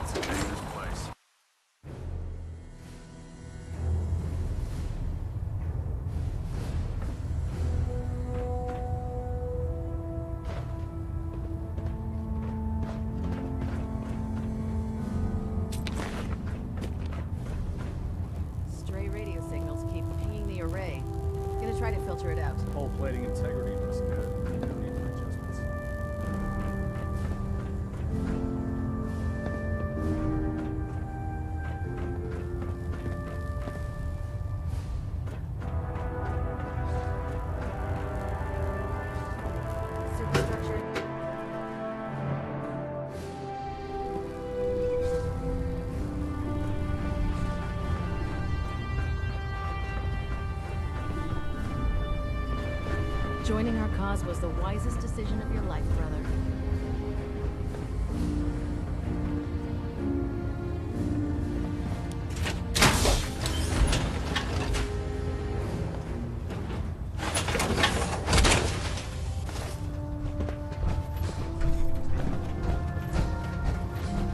It's a dangerous place. Stray radio signals keep pinging the array. Gonna try to filter it out. Whole plating integrity looks good. No need for adjustments. Superstructure. Joining our cause was the wisest decision of your life, brother.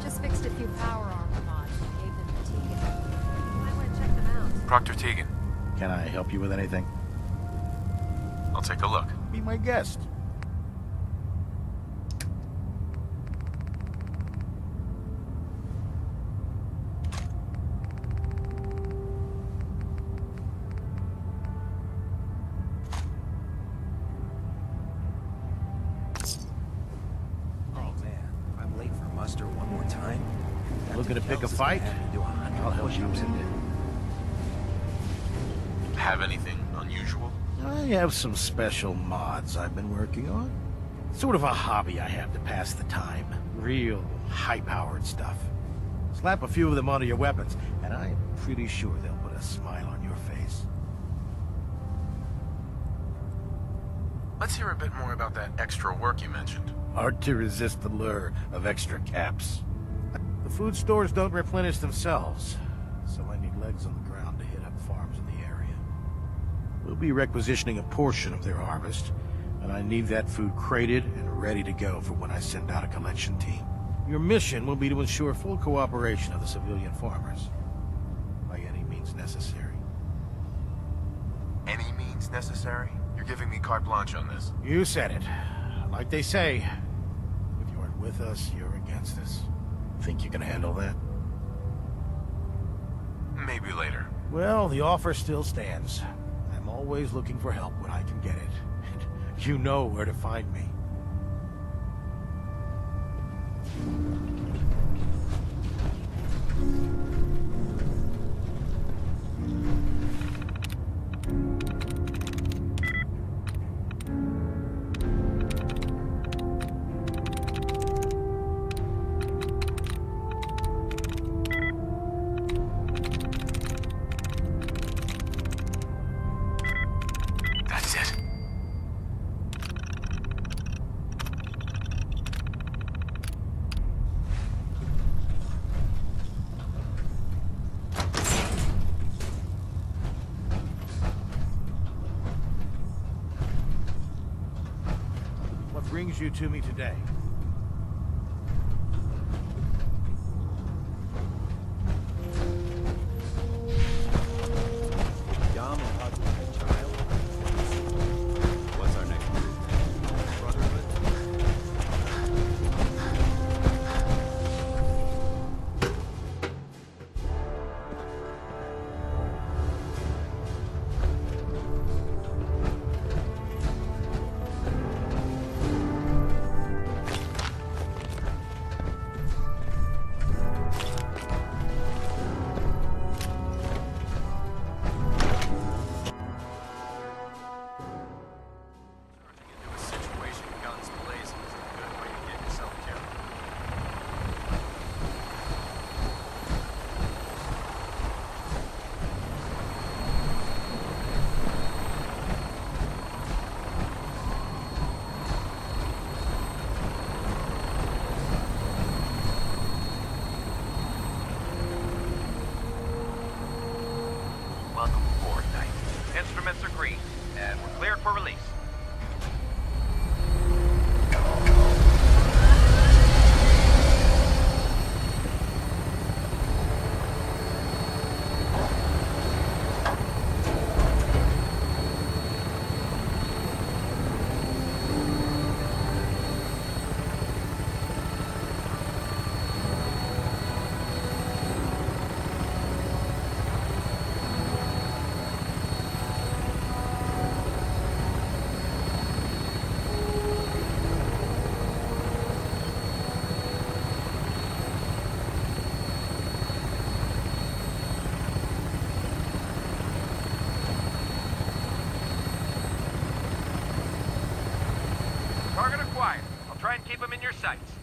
Just fixed a few power armor mods and gave them to Tegan. You might want to check them out. Proctor Tegan, Can I help you with anything? I'll take a look. Be my guest. Oh man, I'm late for muster one more time. Looking to pick a fight? I'll help you with it. Have anything unusual? I have some special mods I've been working on. Sort of a hobby I have to pass the time. Real high-powered stuff. Slap a few of them onto your weapons, and I'm pretty sure they'll put a smile on your face. Let's hear a bit more about that extra work you mentioned. Hard to resist the lure of extra caps. The food stores don't replenish themselves, so I need legs on the ground to hit up farms in the area. We'll be requisitioning a portion of their harvest, and I need that food crated and ready to go for when I send out a collection team. Your mission will be to ensure full cooperation of the civilian farmers, by any means necessary. Any means necessary? You're giving me carte blanche on this. You said it. Like they say, if you aren't with us, you're against us. Think you can handle that? Maybe later. Well, the offer still stands. I'm always looking for help when I can get it. And you know where to find me. That's it. What brings you to me today? What's our next move? Brotherhood? Into a situation guns blazing is a good way to get yourself killed. Welcome aboard, Knight. Instruments are green, and we're cleared for release. sights.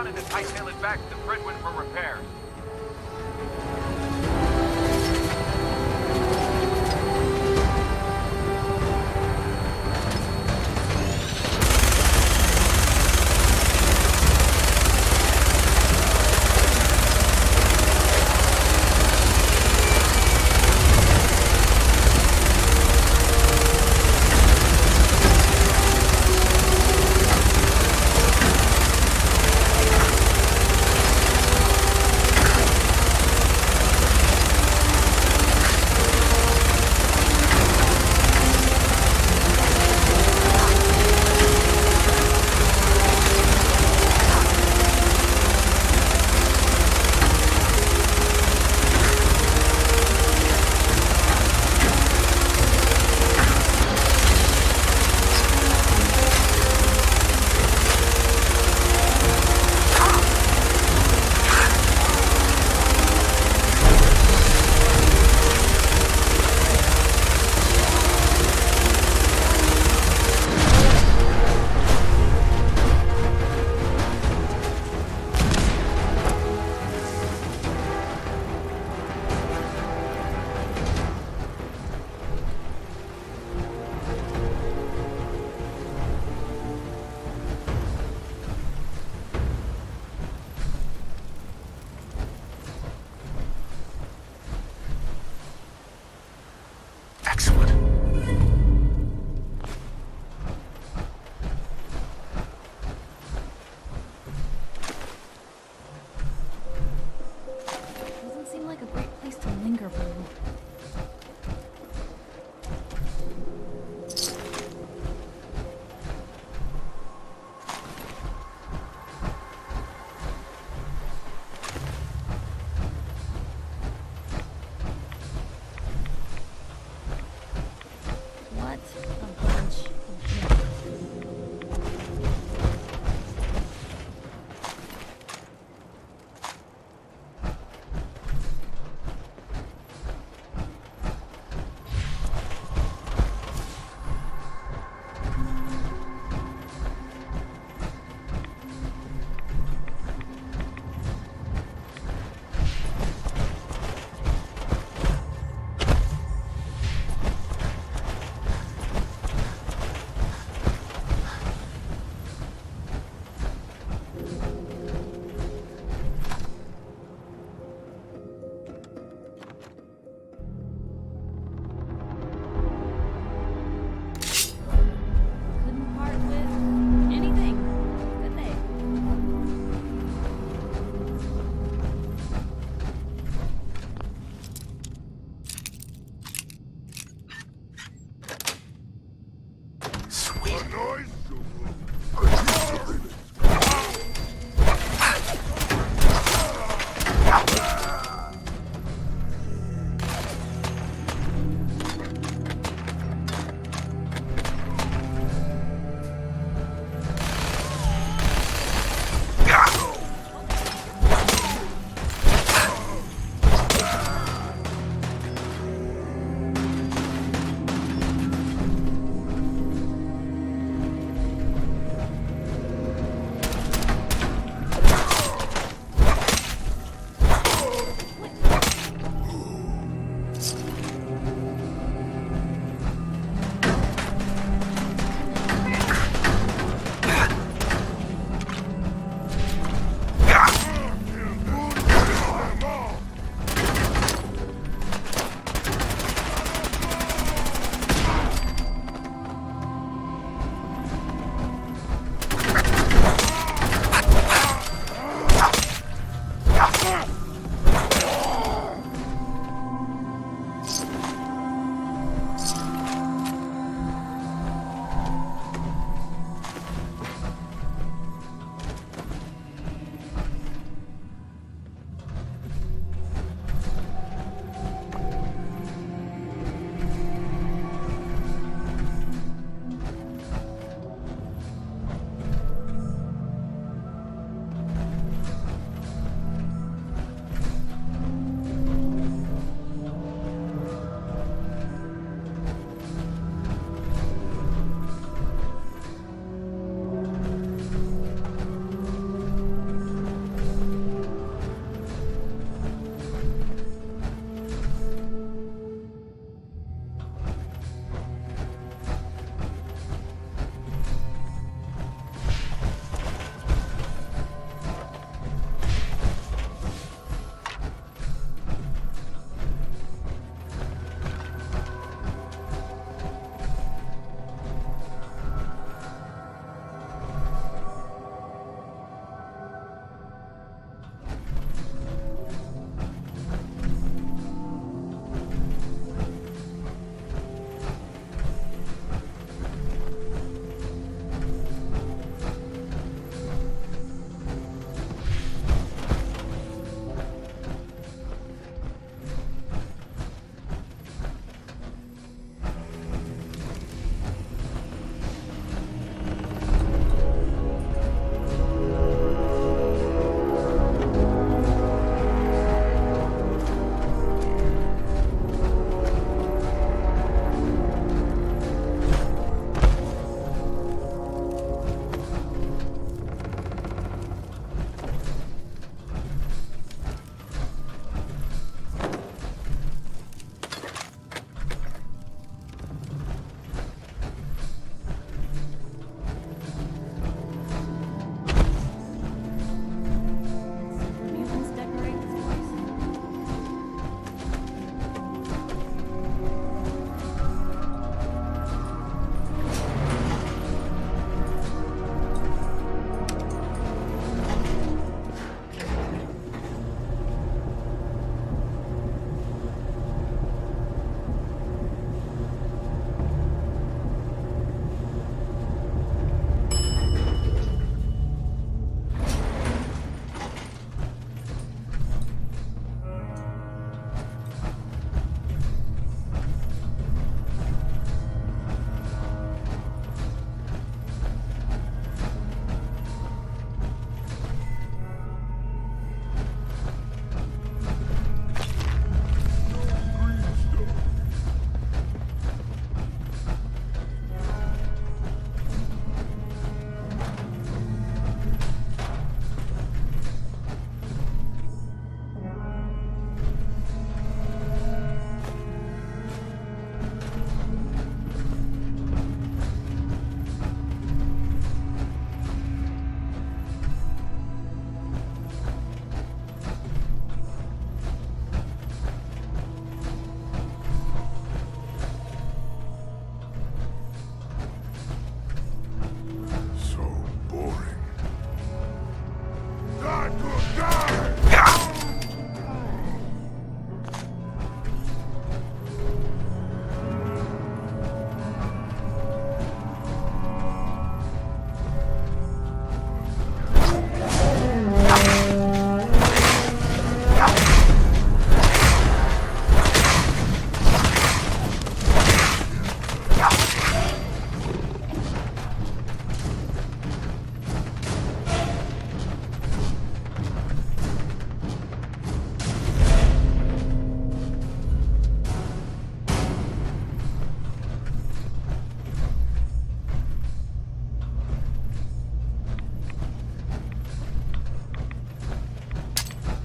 And then hightail it back to Fredwin for repairs.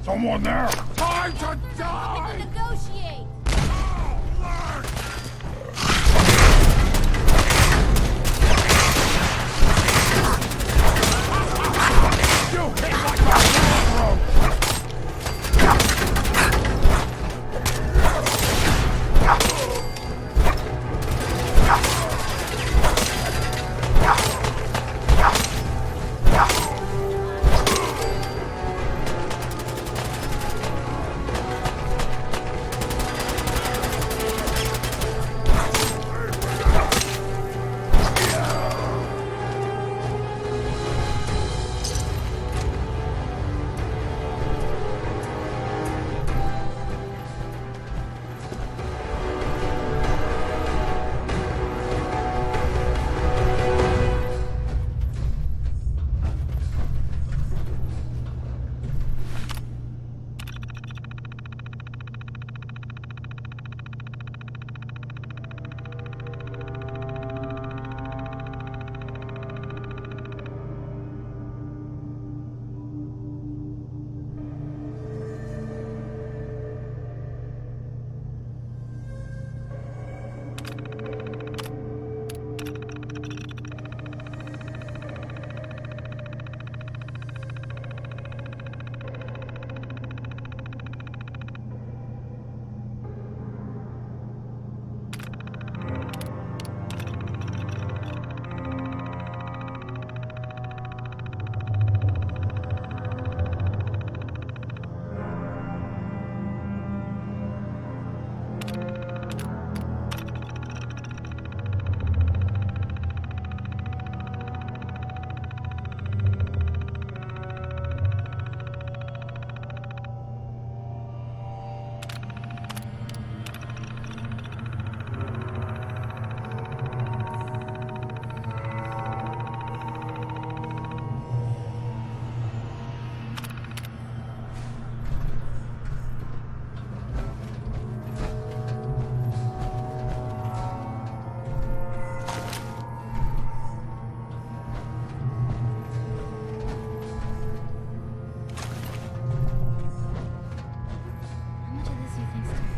Someone there! Time to die! Negotiate! You hit like a railroad! How much of this do you think's still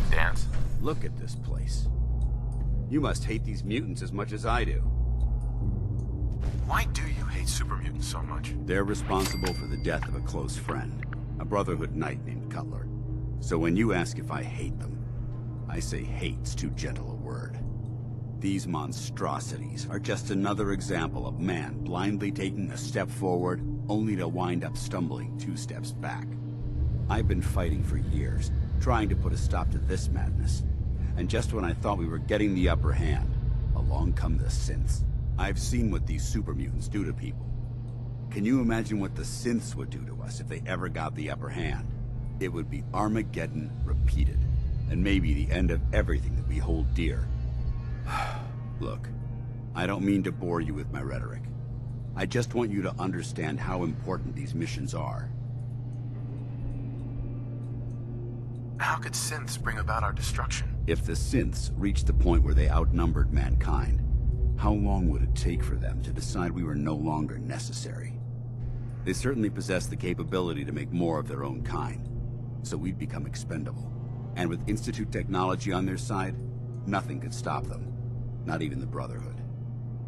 Dance. Look at this place. You must hate these mutants as much as I do. Why do you hate super mutants so much? They're responsible for the death of a close friend, a Brotherhood knight named Cutler. So when you ask if I hate them, I say hate's too gentle a word. These monstrosities are just another example of man blindly taking a step forward, only to wind up stumbling 2 steps back. I've been fighting for years, trying to put a stop to this madness. And just when I thought we were getting the upper hand, along come the synths. I've seen what these super mutants do to people. Can you imagine what the synths would do to us if they ever got the upper hand? It would be Armageddon repeated, and maybe the end of everything that we hold dear. Look, I don't mean to bore you with my rhetoric. I just want you to understand how important these missions are. How could synths bring about our destruction? If the synths reached the point where they outnumbered mankind, how long would it take for them to decide we were no longer necessary? They certainly possess the capability to make more of their own kind, so we'd become expendable. And with Institute technology on their side, nothing could stop them. Not even the Brotherhood.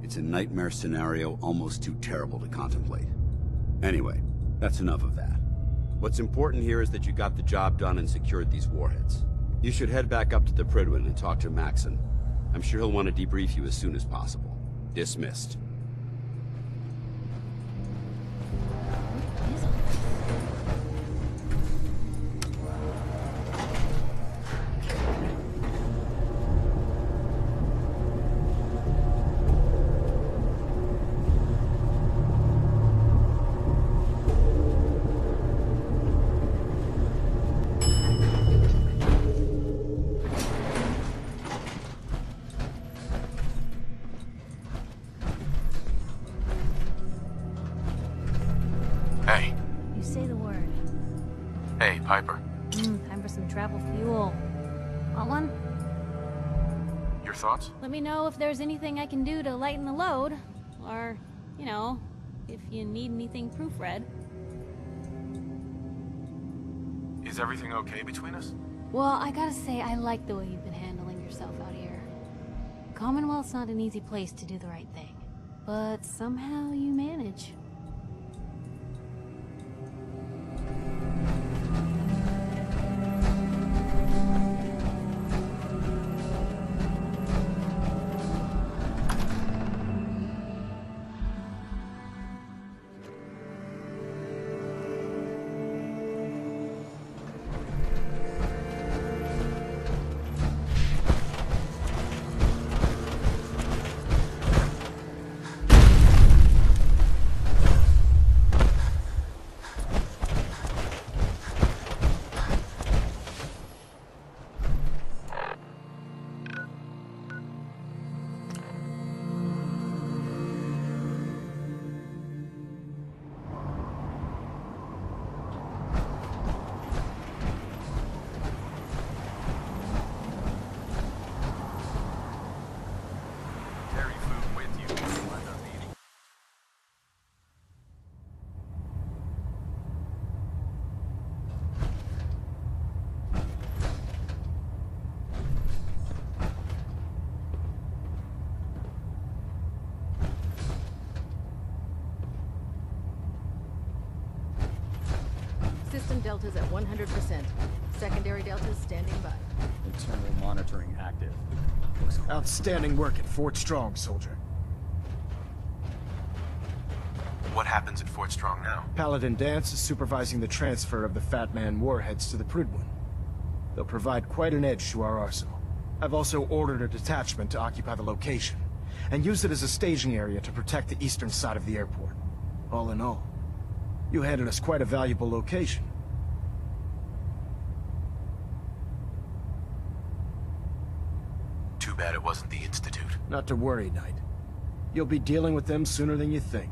It's a nightmare scenario almost too terrible to contemplate. Anyway, that's enough of that. What's important here is that you got the job done and secured these warheads. You should head back up to the Prydwen and talk to Maxon. I'm sure he'll want to debrief you as soon as possible. Dismissed. What is all this? Hey. You say the word. Hey, Piper. Time for some travel fuel. Want one? Your thoughts? Let me know if there's anything I can do to lighten the load. Or, you know, if you need anything proofread. Is everything okay between us? Well, I gotta say, I like the way you've been handling yourself out here. Commonwealth's not an easy place to do the right thing. But somehow you manage. Carry food with you when you end up eating. System deltas at 100%. Secondary deltas standing by. Internal monitoring active. Looks quiet. Outstanding work at Fort Strong, soldier. What happens at Fort Strong now? Paladin Dance is supervising the transfer of the Fat Man warheads to the Prydwen. They'll provide quite an edge to our arsenal. I've also ordered a detachment to occupy the location, and use it as a staging area to protect the eastern side of the airport. All in all, you handed us quite a valuable location. Too bad it wasn't the Institute. Not to worry, Knight. You'll be dealing with them sooner than you think.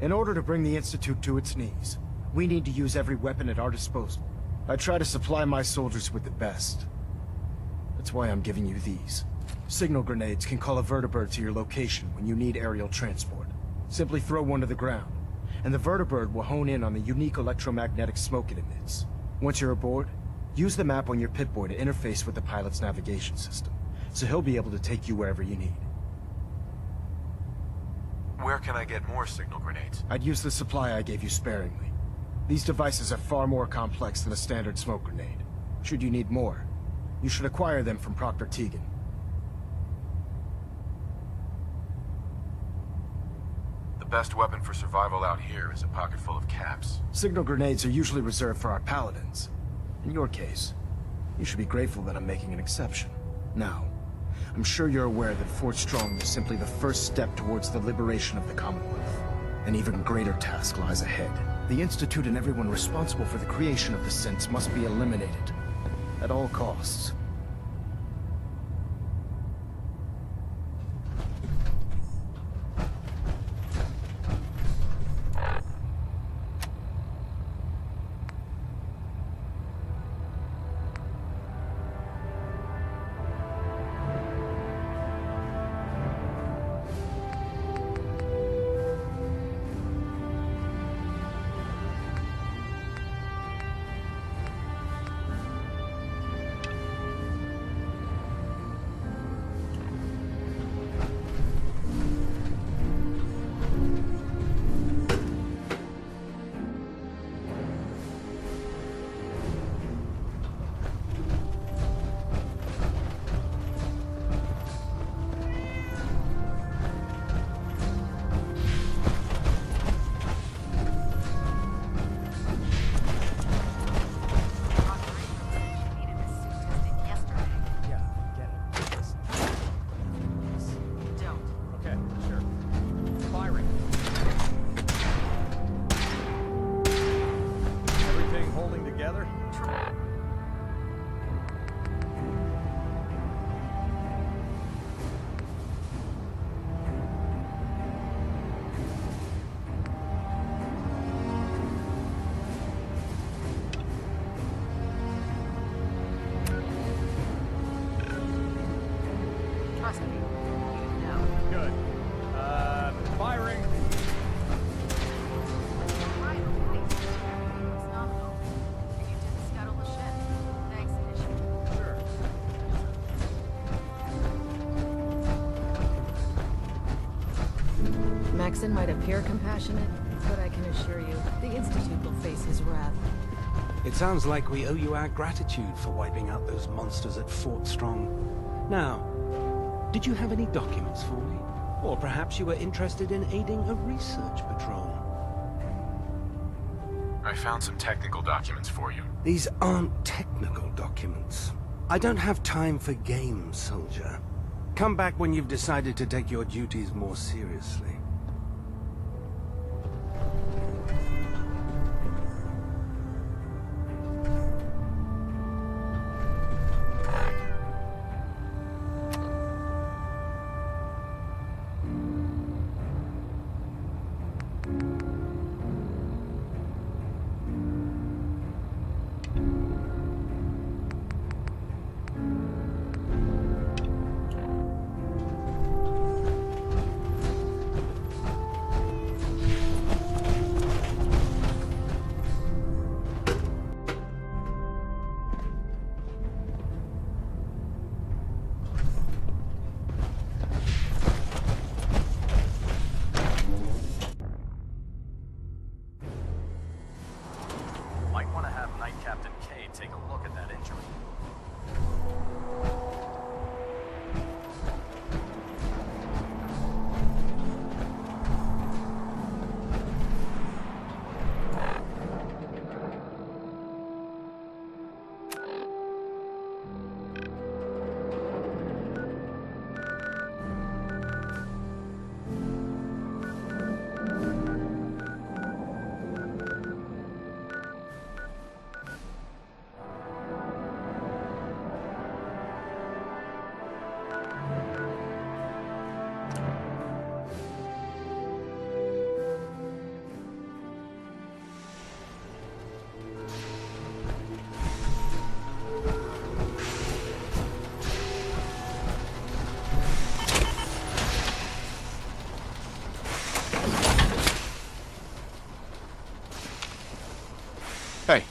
In order to bring the Institute to its knees, we need to use every weapon at our disposal. I try to supply my soldiers with the best. That's why I'm giving you these. Signal grenades can call a vertibird to your location when you need aerial transport. Simply throw one to the ground, and the vertibird will hone in on the unique electromagnetic smoke it emits. Once you're aboard, use the map on your Pip-Boy to interface with the pilot's navigation system, so he'll be able to take you wherever you need. Where can I get more signal grenades? I'd use the supply I gave you sparingly. These devices are far more complex than a standard smoke grenade. Should you need more, you should acquire them from Proctor Tegan. The best weapon for survival out here is a pocket full of caps. Signal grenades are usually reserved for our paladins. In your case, you should be grateful that I'm making an exception. Now, I'm sure you're aware that Fort Strong is simply the first step towards the liberation of the Commonwealth. An even greater task lies ahead. The Institute and everyone responsible for the creation of the synths must be eliminated. At all costs. citizen might appear compassionate, but I can assure you, the Institute will face his wrath. It sounds like we owe you our gratitude for wiping out those monsters at Fort Strong. Now, did you have any documents for me? Or perhaps you were interested in aiding a research patrol? I found some technical documents for you. These aren't technical documents. I don't have time for games, soldier. Come back when you've decided to take your duties more seriously. Might want to have Night Captain K take a look at that injury. Hey.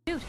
Dude.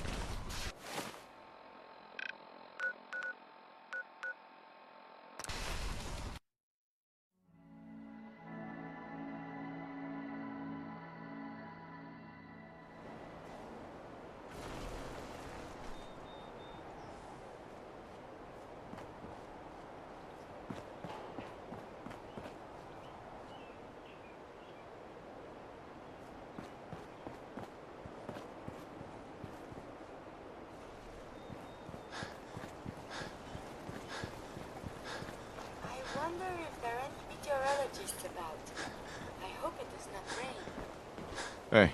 I wonder if there are any meteorologists about. I hope it does not rain. Hey.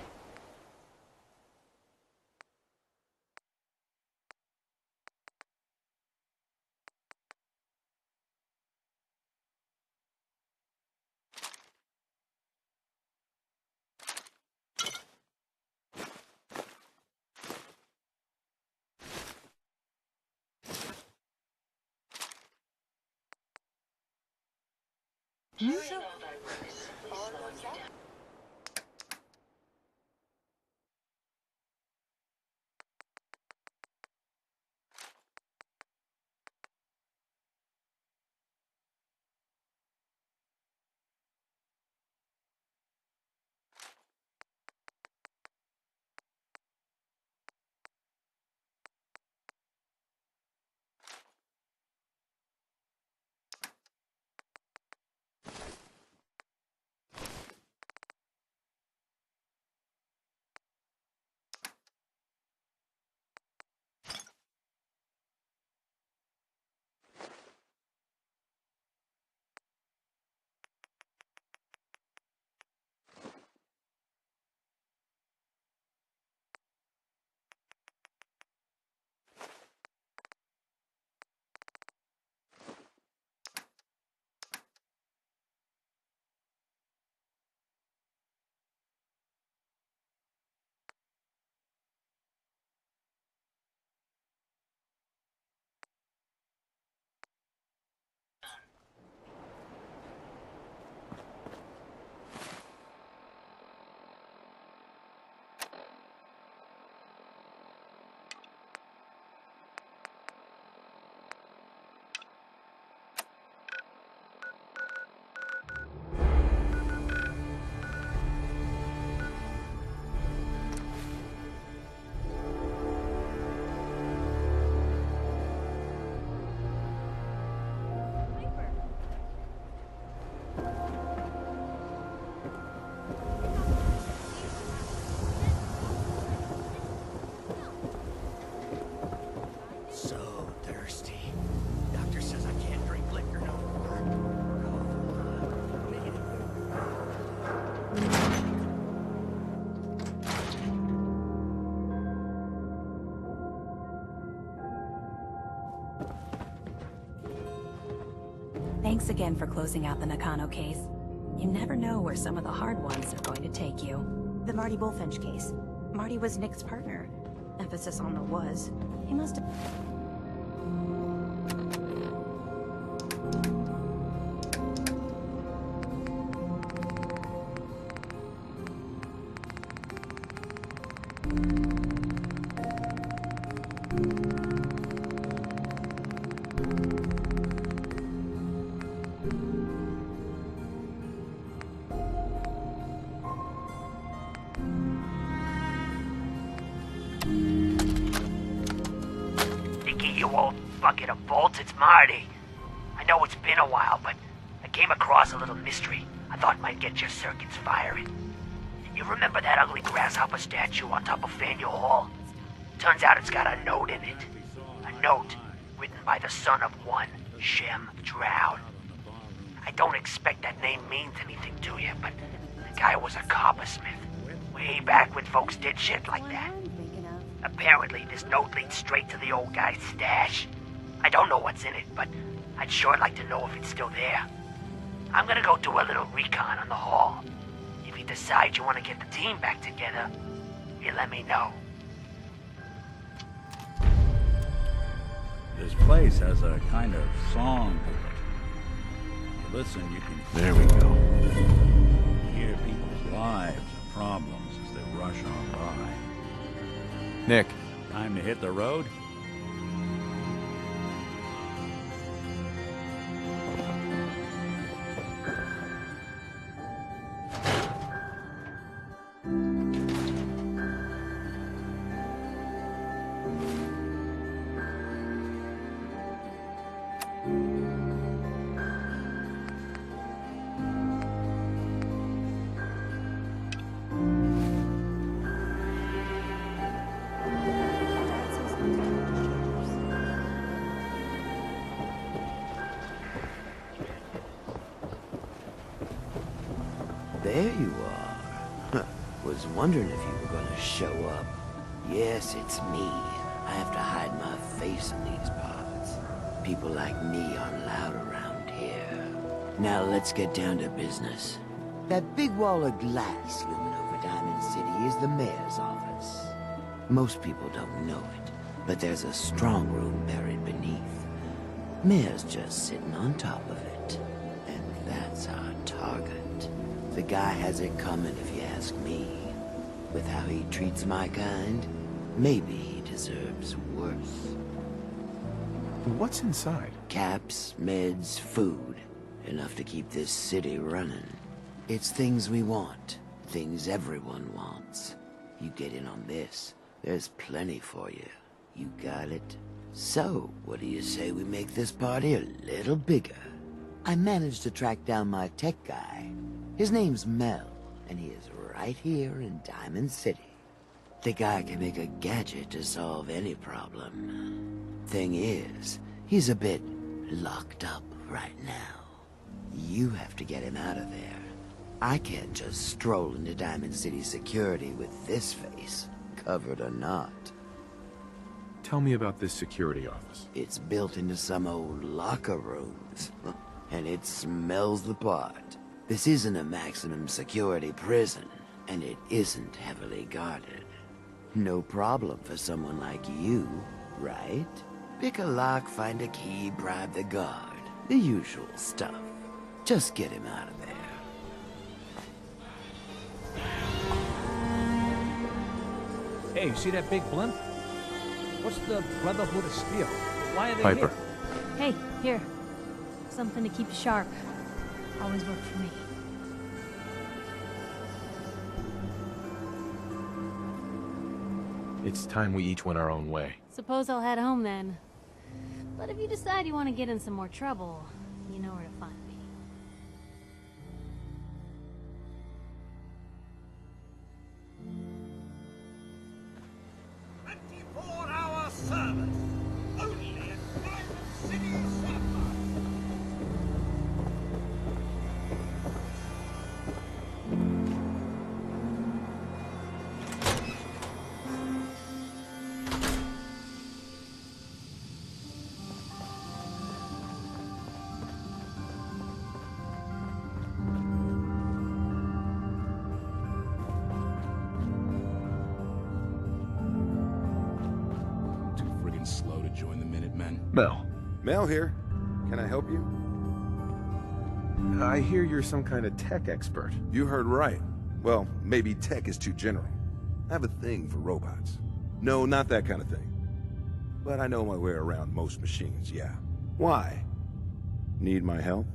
Thanks again for closing out the Nakano case. You never know where some of the hard ones are going to take you. The Marty Bullfinch case. Marty was Nick's partner. Emphasis on the was. He must have... You old bucket of bolts, it's Marty. I know it's been a while, but I came across a little mystery I thought might get your circuits firing. You remember that ugly grasshopper statue on top of Faneuil Hall? Turns out it's got a note in it. A note written by the son of one Shem Drown. I don't expect that name means anything to you, but the guy was a coppersmith. Way back when folks did shit like that. Apparently, this note leads straight to the old guy's stash. I don't know what's in it, but I'd sure like to know if it's still there. I'm gonna go do a little recon on the hall. If you decide you want to get the team back together, you let me know. This place has a kind of song to it. You listen, you can... There we go. Hear people's lives and problems as they rush on by. Nick. Time to hit the road? There you are. Was wondering if you were gonna show up. Yes, it's me. I have to hide my face in these parts. People like me aren't allowed around here. Now let's get down to business. That big wall of glass looming over Diamond City is the mayor's office. Most people don't know it, but there's a strong room buried beneath. Mayor's just sitting on top of it. And that's our target. The guy has it coming if you ask me. With how he treats my kind, maybe he deserves worse. What's inside? Caps, meds, food. Enough to keep this city running. It's things we want. Things everyone wants. You get in on this, there's plenty for you. You got it? So, what do you say we make this party a little bigger? I managed to track down my tech guy. His name's Mel, and he is right here in Diamond City. The guy can make a gadget to solve any problem. Thing is, he's a bit locked up right now. You have to get him out of there. I can't just stroll into Diamond City security with this face, covered or not. Tell me about this security office. It's built into some old locker rooms, and it smells the part. This isn't a maximum security prison, and it isn't heavily guarded. No problem for someone like you, right? Pick a lock, find a key, bribe the guard. The usual stuff. Just get him out of there. Hey, you see that big blimp? What's the Brotherhood of Steel? Why are they Piper. here? Hey, here. Something to keep you sharp. Always worked for me. It's time we each went our own way. Suppose I'll head home then. But if you decide you want to get in some more trouble, you know where to find me. Service. Only at Diamond City Sapphire. men. Mel. Mel here. Can I help you? I hear you're some kind of tech expert. You heard right. Well, maybe tech is too general. I have a thing for robots. No, not that kind of thing. But I know my way around most machines, yeah. Why? Need my help?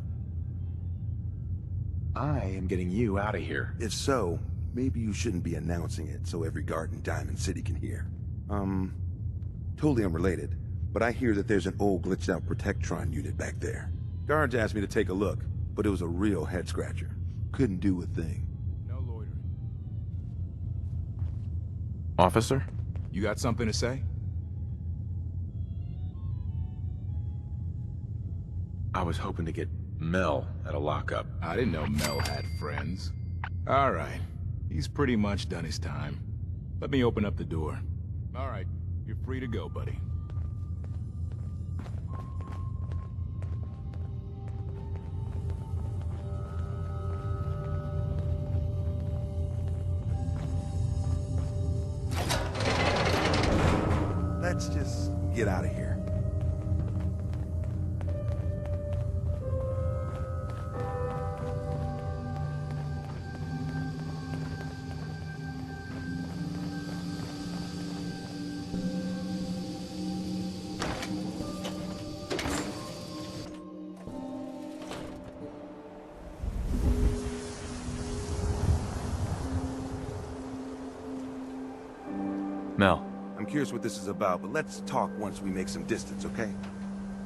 I am getting you out of here. If so, maybe you shouldn't be announcing it so every guard in Diamond City can hear. Totally unrelated, but I hear that there's an old glitched out Protectron unit back there. Guards asked me to take a look, but it was a real head scratcher. Couldn't do a thing. No loitering. Officer, you got something to say? I was hoping to get Mel at a lockup. I didn't know Mel had friends. All right. He's pretty much done his time. Let me open up the door. All right. You're free to go, buddy. Let's just get out of here. Mel. I'm curious what this is about, but let's talk once we make some distance, okay?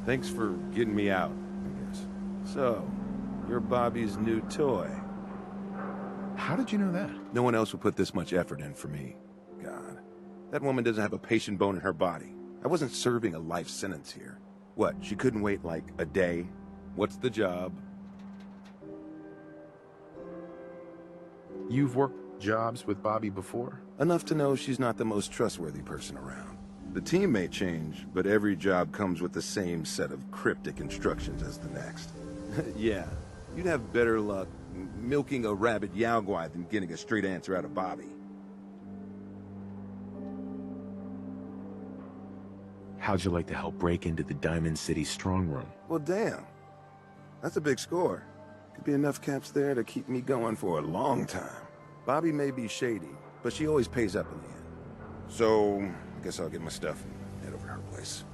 Thanks for getting me out, I guess. So, you're Bobby's new toy. How did you know that? No one else would put this much effort in for me. God. That woman doesn't have a patient bone in her body. I wasn't serving a life sentence here. What, she couldn't wait like a day? What's the job? You've worked jobs with Bobby before? Enough to know she's not the most trustworthy person around. The team may change, but every job comes with the same set of cryptic instructions as the next. Yeah, you'd have better luck milking a rabid Yaogwai than getting a straight answer out of Bobby. How'd you like to help break into the Diamond City strongroom? Well, damn. That's a big score. Could be enough caps there to keep me going for a long time. Bobby may be shady, but she always pays up in the end. So, I guess I'll get my stuff and head over to her place.